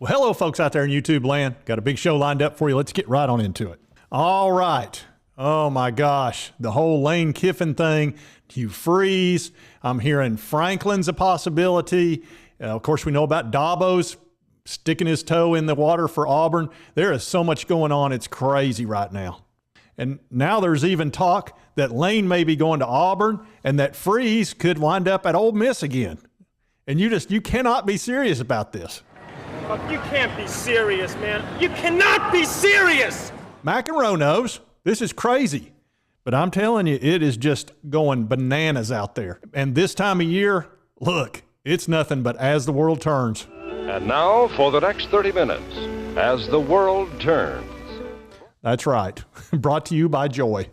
Well, hello, folks out there in YouTube land. Got a big show lined up for you. Let's get right on into it. All right. Oh, my gosh. The whole Lane Kiffin thing, Hugh Freeze. I'm hearing Franklin's a possibility. Of course, we know about Dabo's sticking his toe in the water for Auburn. There is so much going on. It's crazy right now. And now there's even talk that Lane may be going to Auburn and that Freeze could wind up at Ole Miss again. And you cannot be serious about this. You can't be serious, man. You cannot be serious! McEnroe knows. This is crazy. But I'm telling you, it is just going bananas out there. And this time of year, look, it's nothing but as the world turns. And now for the next 30 minutes, as the world turns. That's right. Brought to you by Joy.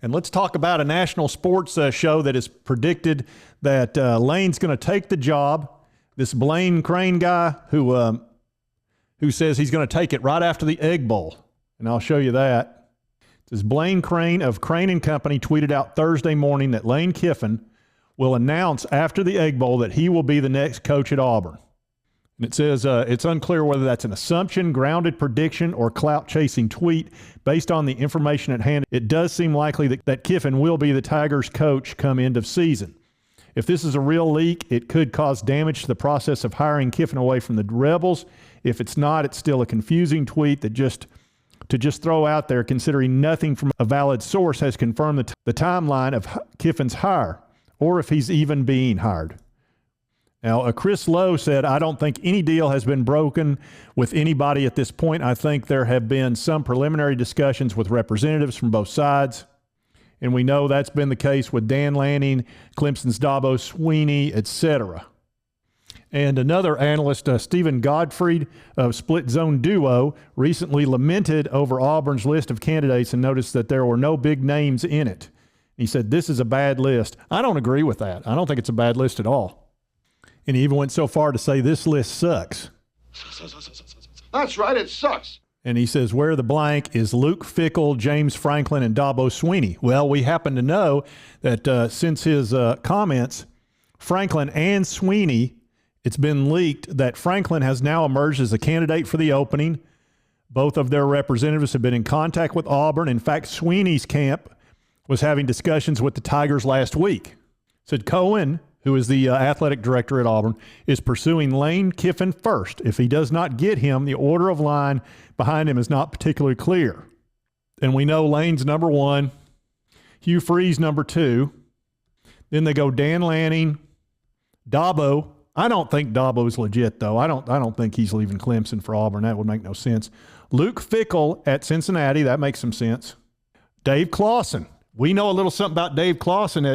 And let's talk about a national sports show that has predicted that Lane's going to take the job. This Blaine Crane guy who says he's going to take it right after the Egg Bowl. And I'll show you that. It says Blaine Crane of Crane & Company tweeted out Thursday morning that Lane Kiffin will announce after the Egg Bowl that he will be the next coach at Auburn. And it says it's unclear whether that's an assumption, grounded prediction, or clout-chasing tweet. Based on the information at hand, it does seem likely that Kiffin will be the Tigers' coach come end of season. If this is a real leak, it could cause damage to the process of hiring Kiffin away from the Rebels. If it's not, it's still a confusing tweet that just throw out there, considering nothing from a valid source has confirmed the timeline of Kiffin's hire, or if he's even being hired. Now, Chris Lowe said, I don't think any deal has been broken with anybody at this point. I think there have been some preliminary discussions with representatives from both sides. And we know that's been the case with Dan Lanning, Clemson's Dabo Sweeney, etc. And another analyst, Stephen Gottfried of Split Zone Duo, recently lamented over Auburn's list of candidates and noticed that there were no big names in it. He said, this is a bad list. I don't agree with that. I don't think it's a bad list at all. And he even went so far to say this list sucks. That's right, it sucks. And he says, where the blank is Luke Fickell, James Franklin, and Dabo Sweeney. Well, we happen to know that since his comments, Franklin and Sweeney, it's been leaked that Franklin has now emerged as a candidate for the opening. Both of their representatives have been in contact with Auburn. In fact, Sweeney's camp was having discussions with the Tigers last week. Said Cohen, who is the athletic director at Auburn, is pursuing Lane Kiffin first. If he does not get him, the order of line behind him is not particularly clear. And we know Lane's number one, Hugh Freeze number two. Then they go Dan Lanning, Dabo. I don't think Dabo's legit, though. I don't think he's leaving Clemson for Auburn. That would make no sense. Luke Fickell at Cincinnati. That makes some sense. Dave Clawson. We know a little something about Dave Clawson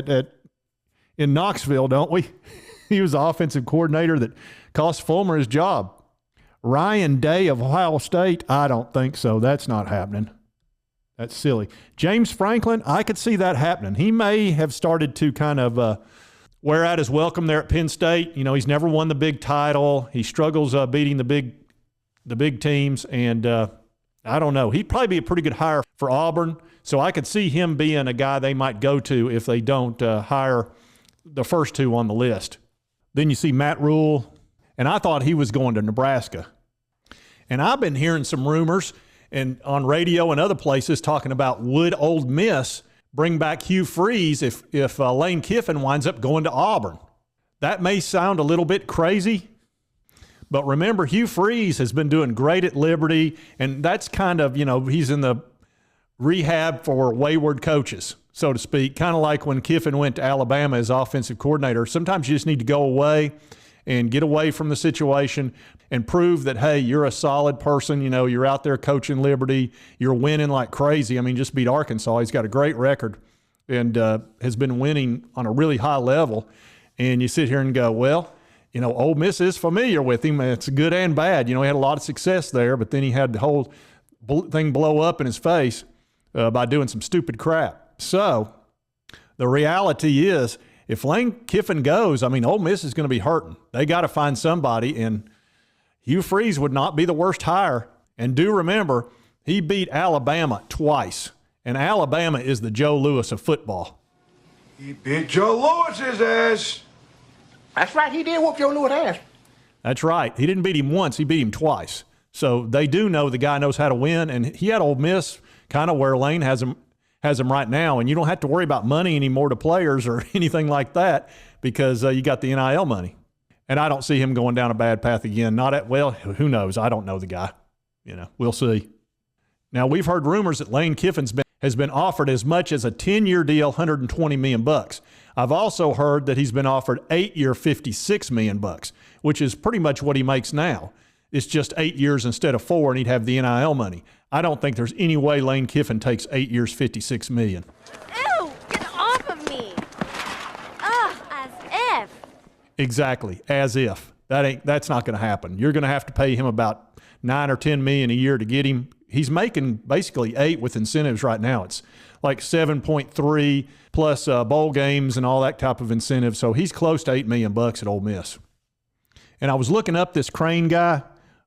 in Knoxville, don't we? He was the offensive coordinator that cost Fulmer his job. Ryan Day of Ohio State, I don't think so. That's not happening. That's silly. James Franklin, I could see that happening. He may have started to kind of wear out his welcome there at Penn State. You know, he's never won the big title. He struggles beating the big teams, and I don't know. He'd probably be a pretty good hire for Auburn, so I could see him being a guy they might go to if they don't hire the first two on the list. Then you see Matt Rule, and I thought he was going to Nebraska. And I've been hearing some rumors and on radio and other places talking about would Ole Miss bring back Hugh Freeze if Lane Kiffin winds up going to Auburn. That may sound a little bit crazy, but remember, Hugh Freeze has been doing great at Liberty, and that's kind of, he's in the rehab for wayward coaches, so to speak, kind of like when Kiffin went to Alabama as offensive coordinator. Sometimes you just need to go away and get away from the situation and prove that, hey, you're a solid person. You're out there coaching Liberty. You're winning like crazy. I mean, just beat Arkansas. He's got a great record and has been winning on a really high level. And you sit here and go, well, Ole Miss is familiar with him. It's good and bad. He had a lot of success there, but then he had the whole thing blow up in his face by doing some stupid crap. So the reality is, if Lane Kiffin goes, Ole Miss is going to be hurting. They got to find somebody, and Hugh Freeze would not be the worst hire. And do remember, he beat Alabama twice, and Alabama is the Joe Louis of football. He beat Joe Louis's ass. That's right, he did whoop Joe Louis' ass. That's right. He didn't beat him once. He beat him twice. So they do know the guy knows how to win, and he had Ole Miss kind of where Lane has him right now, and you don't have to worry about money anymore to players or anything like that because you got the NIL money. And I don't see him going down a bad path again. Well, who knows? I don't know the guy. We'll see. Now, we've heard rumors that Lane Kiffin has been offered as much as a 10-year deal, $120 million. I've also heard that he's been offered 8-year, $56 million, which is pretty much what he makes now. It's just 8 years instead of 4, and he'd have the NIL money. I don't think there's any way Lane Kiffin takes 8 years, $56 million. Ew, get off of me. Ugh, as if. Exactly, as if. That's not going to happen. You're going to have to pay him about $9 or $10 million a year to get him. He's making basically 8 with incentives right now. It's like 7.3 plus bowl games and all that type of incentive. So he's close to $8 million at Ole Miss. And I was looking up this Crane guy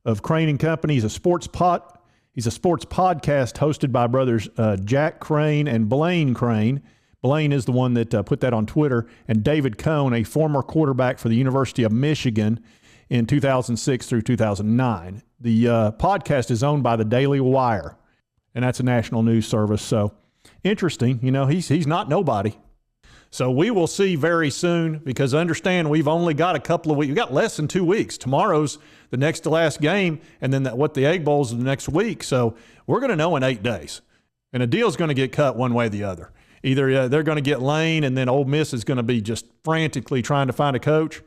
of Crane and Company. He's a sports podcast hosted by brothers Jack Crane and Blaine Crane. Blaine is the one that put that on Twitter. And David Cohn, a former quarterback for the University of Michigan in 2006 through 2009. The podcast is owned by the Daily Wire, and that's a national news service. So interesting. He's not nobody. So we will see very soon, because understand we've only got a couple of weeks. We've got less than 2 weeks. Tomorrow's the next to last game, and then the Egg Bowl's the next week. So we're going to know in 8 days. And a deal's going to get cut one way or the other. Either they're going to get Lane, and then Ole Miss is going to be just frantically trying to find a coach.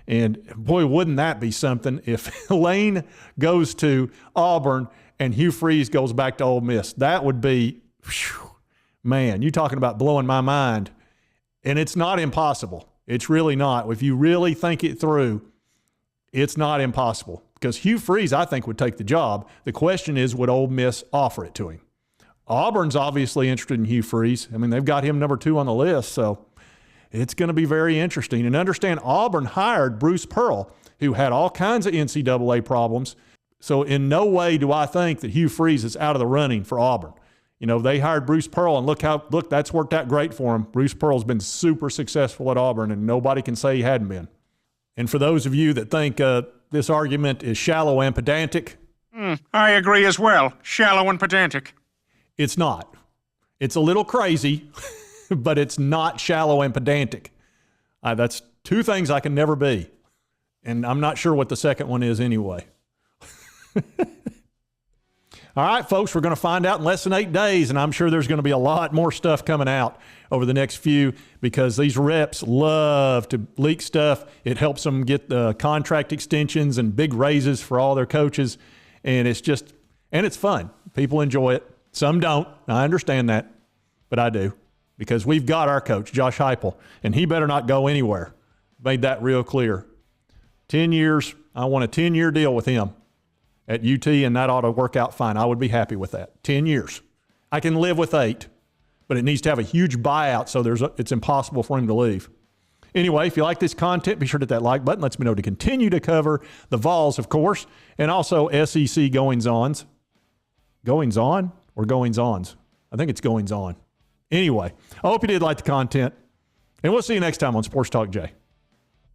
And boy, wouldn't that be something if Lane goes to Auburn and Hugh Freeze goes back to Ole Miss. That would be, man, you're talking about blowing my mind. And it's not impossible. It's really not. If you really think it through, it's not impossible. Because Hugh Freeze, I think, would take the job. The question is, would Ole Miss offer it to him? Auburn's obviously interested in Hugh Freeze. I mean, they've got him number 2 on the list, so it's going to be very interesting. And understand, Auburn hired Bruce Pearl, who had all kinds of NCAA problems. So in no way do I think that Hugh Freeze is out of the running for Auburn. They hired Bruce Pearl, and look, that's worked out great for him. Bruce Pearl's been super successful at Auburn, and nobody can say he hadn't been. And for those of you that think this argument is shallow and pedantic, I agree as well. Shallow and pedantic. It's not. It's a little crazy, but it's not shallow and pedantic. That's 2 things I can never be. And I'm not sure what the second one is anyway. All right, folks, we're going to find out in less than 8 days, and I'm sure there's going to be a lot more stuff coming out over the next few, because these reps love to leak stuff. It helps them get the contract extensions and big raises for all their coaches, and it's fun. People enjoy it. Some don't. I understand that, but I do, because we've got our coach, Josh Heupel, and he better not go anywhere. Made that real clear. 10 years. I want a 10-year deal with him at UT, and that ought to work out fine. I would be happy with that. 10 years. I can live with 8, but it needs to have a huge buyout, so it's impossible for him to leave. Anyway, if you like this content, be sure to hit that like button. Lets me know to continue to cover the Vols, of course, and also SEC goings-ons. Goings-on or goings-ons? I think it's goings-on. Anyway, I hope you did like the content, and we'll see you next time on Sports Talk Jay.